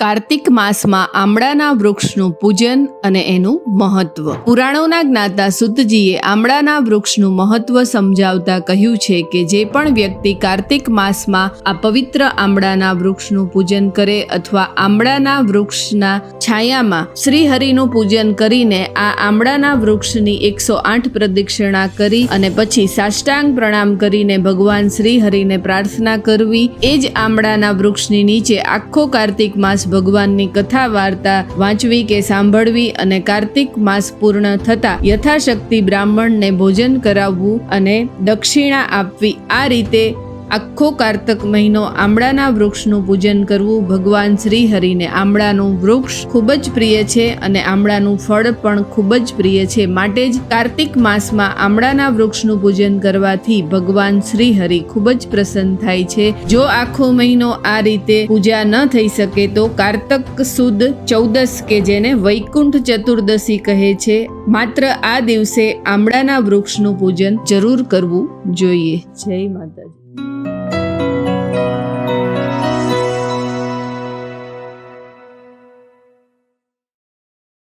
કાર્તિક માસમાં આમળાના વૃક્ષનું પૂજન અને એનું મહત્વ. પુરાણોના જ્ઞાતા સુતજીએ આમળાના વૃક્ષનું મહત્વ સમજાવતા કહ્યું છે કે જે પણ વ્યક્તિ કાર્તિક માસમાં આ પવિત્ર આમળાના વૃક્ષનું પૂજન કરે અથવા આમળાના વૃક્ષના છાયામાં શ્રીહરિનું પૂજન કરીને આ આમળાના વૃક્ષની 108 પ્રદક્ષિણા કરી અને પછી સાષ્ટાંગ પ્રણામ કરીને ભગવાન શ્રીહરિને પ્રાર્થના કરવી, એ જ આમળાના વૃક્ષની નીચે આખો કાર્તિક માસ ભગવાનની કથા વાર્તા વાંચવી કે સાંભળવી અને કાર્તિક માસ પૂર્ણ થતા યથાશક્તિ બ્રાહ્મણને ભોજન કરાવવું અને દક્ષિણા આપવી. આ રીતે આખો કાર્તક મહિનો આમળાના વૃક્ષનું પૂજન કરવું. ભગવાન શ્રી હરિને આમળાનું વૃક્ષ ખૂબ જ પ્રિય છે અને આમળાનું ફળ પણ ખૂબ જ પ્રિય છે. માટે જ કાર્તિક માસમાં આમળાના વૃક્ષનું પૂજન કરવાથી ભગવાન શ્રી હરિ ખૂબ જ પ્રસન્ન થાય છે. જો આખો મહિનો આ રીતે પૂજા ન થઈ શકે તો કાર્તક સુદ 14 કે જેને વૈકુંઠ ચતુર્દશી કહે છે, માત્ર આ દિવસે આમળાના વૃક્ષનું પૂજન જરૂર કરવું જોઈએ. જય માતાજી.